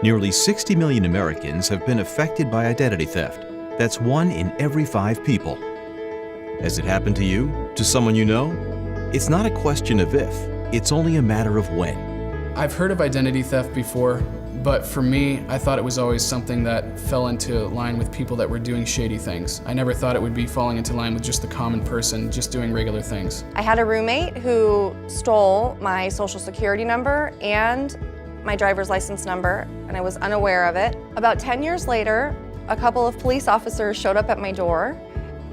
Nearly 60 million Americans have been affected by identity theft. That's 1 in every 5 people. Has it happened to you? To someone you know? It's not a question of if, it's only a matter of when. I've heard of identity theft before, but for me, I thought it was always something that fell into line with people that were doing shady things. I never thought it would be falling into line with just the common person, just doing regular things. I had a roommate who stole my social security number and my driver's license number, and I was unaware of it. About 10 years later, a couple of police officers showed up at my door.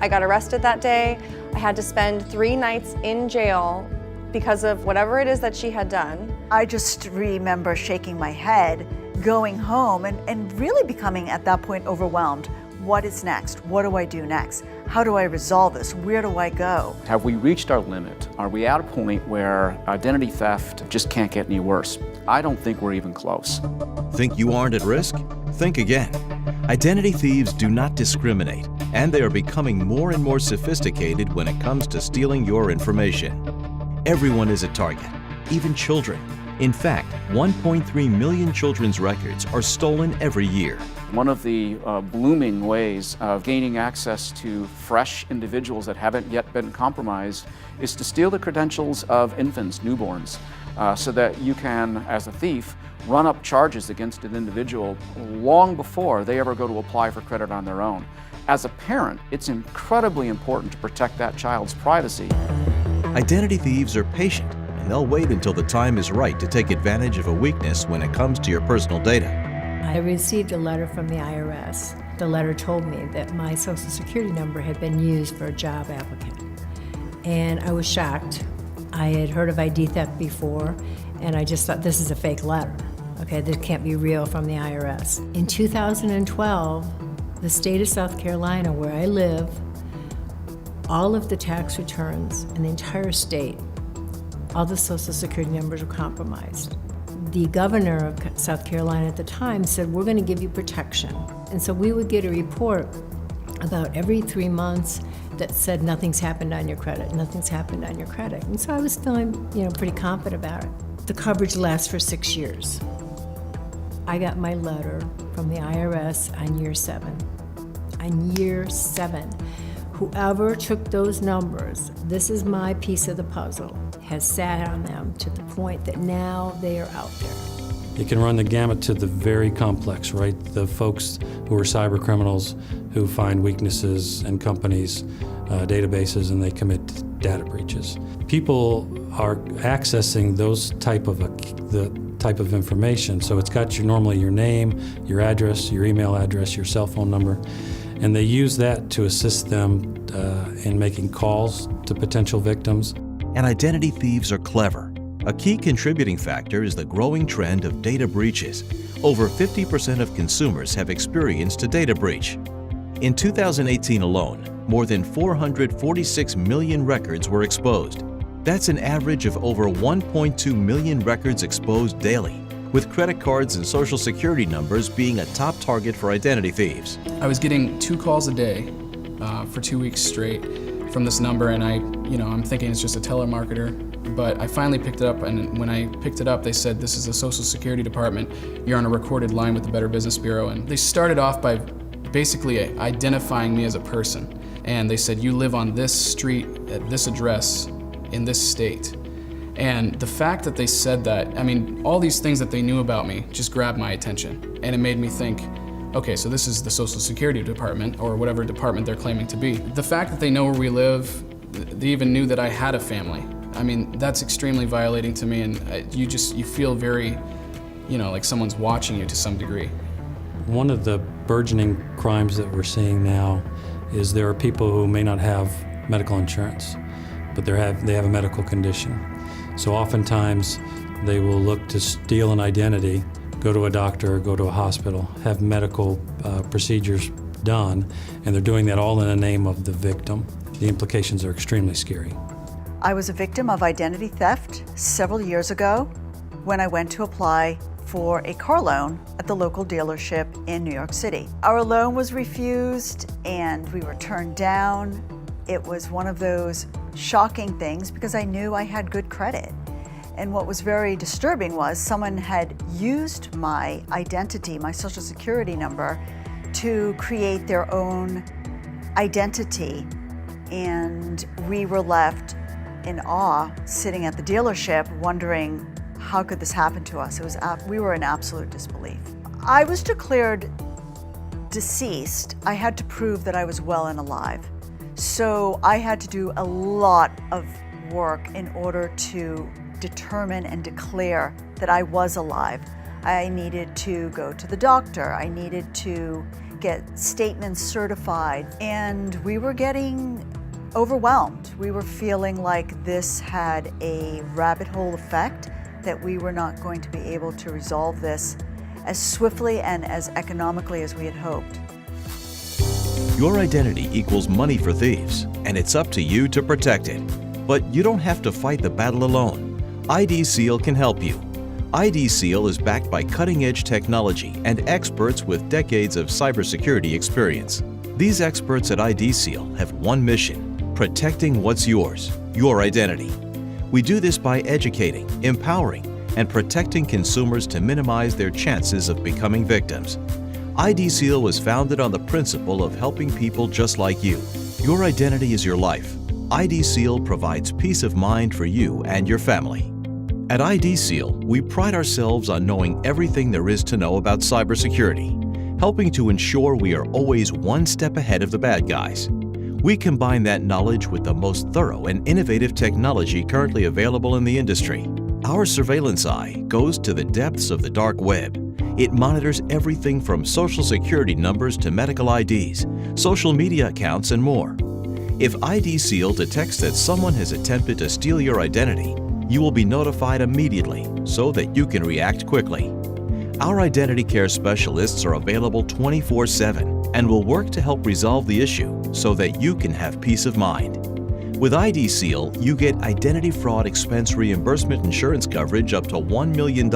I got arrested that day. I had to spend 3 nights in jail because of whatever it is that she had done. I just remember shaking my head, going home, and really becoming at that point overwhelmed. What is next? What do I do next? How do I resolve this? Where do I go? Have we reached our limit? Are we at a point where identity theft just can't get any worse? I don't think we're even close. Think you aren't at risk? Think again. Identity thieves do not discriminate, and they are becoming more and more sophisticated when it comes to stealing your information. Everyone is a target, even children. In fact, 1.3 million children's records are stolen every year. One of the blooming ways of gaining access to fresh individuals that haven't yet been compromised is to steal the credentials of infants, newborns, so that you can, as a thief, run up charges against an individual long before they ever go to apply for credit on their own. As a parent, it's incredibly important to protect that child's privacy. Identity thieves are patient, and they'll wait until the time is right to take advantage of a weakness when it comes to your personal data. I received a letter from the IRS. The letter told me that my social security number had been used for a job applicant. And I was shocked. I had heard of ID theft before, and I just thought, this is a fake letter. Okay, this can't be real from the IRS. In 2012, the state of South Carolina, where I live, all of the tax returns in the entire state, all the social security numbers were compromised. The governor of South Carolina at the time said, we're going to give you protection. And so we would get a report about every 3 months that said nothing's happened on your credit, nothing's happened on your credit. And so I was feeling, pretty confident about it. The coverage lasts for 6 years. I got my letter from the IRS on year 7. On year 7. Whoever took those numbers, this is my piece of the puzzle, has sat on them to the point that now they are out there. It can run the gamut to the very complex, right? The folks who are cybercriminals who find weaknesses in companies' databases and they commit data breaches. People are accessing those type of information. So it's got normally your name, your address, your email address, your cell phone number, and they use that to assist them in making calls to potential victims. And identity thieves are clever. A key contributing factor is the growing trend of data breaches. Over 50% of consumers have experienced a data breach. In 2018 alone, more than 446 million records were exposed. That's an average of over 1.2 million records exposed daily, with credit cards and social security numbers being a top target for identity thieves. I was getting 2 calls a day for 2 weeks straight from this number, and I'm thinking it's just a telemarketer. But I finally picked it up, and when I picked it up, they said, this is the Social Security Department. You're on a recorded line with the Better Business Bureau. And they started off by basically identifying me as a person. And they said, you live on this street, at this address, in this state. And the fact that they said that, all these things that they knew about me just grabbed my attention. And it made me think, okay, so this is the Social Security Department, or whatever department they're claiming to be. The fact that they know where we live, they even knew that I had a family. That's extremely violating to me, and you feel very, like someone's watching you to some degree. One of the burgeoning crimes that we're seeing now is there are people who may not have medical insurance, but they have a medical condition. So oftentimes they will look to steal an identity, go to a doctor, go to a hospital, have medical procedures done, and they're doing that all in the name of the victim. The implications are extremely scary. I was a victim of identity theft several years ago when I went to apply for a car loan at the local dealership in New York City. Our loan was refused and we were turned down. It was one of those shocking things because I knew I had good credit. And what was very disturbing was someone had used my identity, my social security number, to create their own identity. And we were left in awe, sitting at the dealership, wondering how could this happen to us? We were in absolute disbelief. I was declared deceased. I had to prove that I was well and alive. So I had to do a lot of work in order to determine and declare that I was alive. I needed to go to the doctor. I needed to get statements certified. And we were getting overwhelmed. We were feeling like this had a rabbit hole effect, that we were not going to be able to resolve this as swiftly and as economically as we had hoped. Your identity equals money for thieves, and it's up to you to protect it. But you don't have to fight the battle alone. IDSeal can help you. IDSeal is backed by cutting-edge technology and experts with decades of cybersecurity experience. These experts at IDSeal have one mission: protecting what's yours, your identity. We do this by educating, empowering, and protecting consumers to minimize their chances of becoming victims. IDSeal was founded on the principle of helping people just like you. Your identity is your life. IDSeal provides peace of mind for you and your family. At IDSeal, we pride ourselves on knowing everything there is to know about cybersecurity, helping to ensure we are always one step ahead of the bad guys. We combine that knowledge with the most thorough and innovative technology currently available in the industry. Our surveillance eye goes to the depths of the dark web. It monitors everything from social security numbers to medical IDs, social media accounts, and more. If IDSeal detects that someone has attempted to steal your identity, you will be notified immediately so that you can react quickly. Our identity care specialists are available 24/7 and will work to help resolve the issue so that you can have peace of mind. With IDSeal, you get identity fraud expense reimbursement insurance coverage up to $1 million,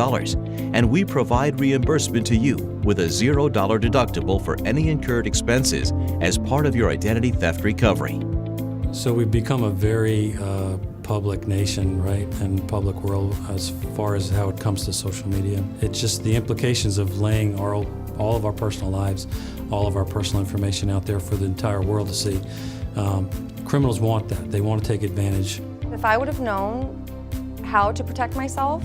and we provide reimbursement to you with a $0 deductible for any incurred expenses as part of your identity theft recovery. So we've become a very public nation, right, and public world as far as how it comes to social media. It's just the implications of laying all of our personal lives, all of our personal information out there for the entire world to see. Criminals want that. They want to take advantage. If I would have known how to protect myself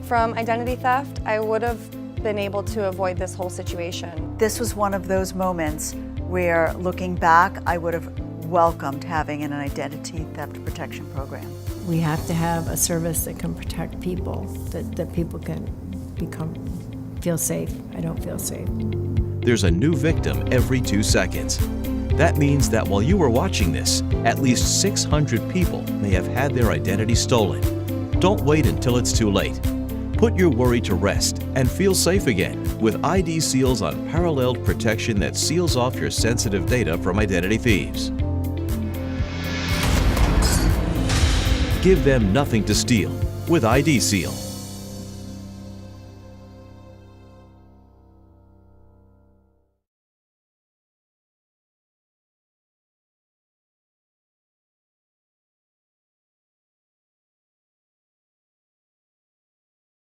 from identity theft, I would have been able to avoid this whole situation. This was one of those moments where, looking back, I would have welcomed having an identity theft protection program. We have to have a service that can protect people, that people can feel safe. I don't feel safe. There's a new victim every 2 seconds. That means that while you were watching this, at least 600 people may have had their identity stolen. Don't wait until it's too late. Put your worry to rest and feel safe again with IDSeal's unparalleled protection that seals off your sensitive data from identity thieves. Give them nothing to steal with IDSeal.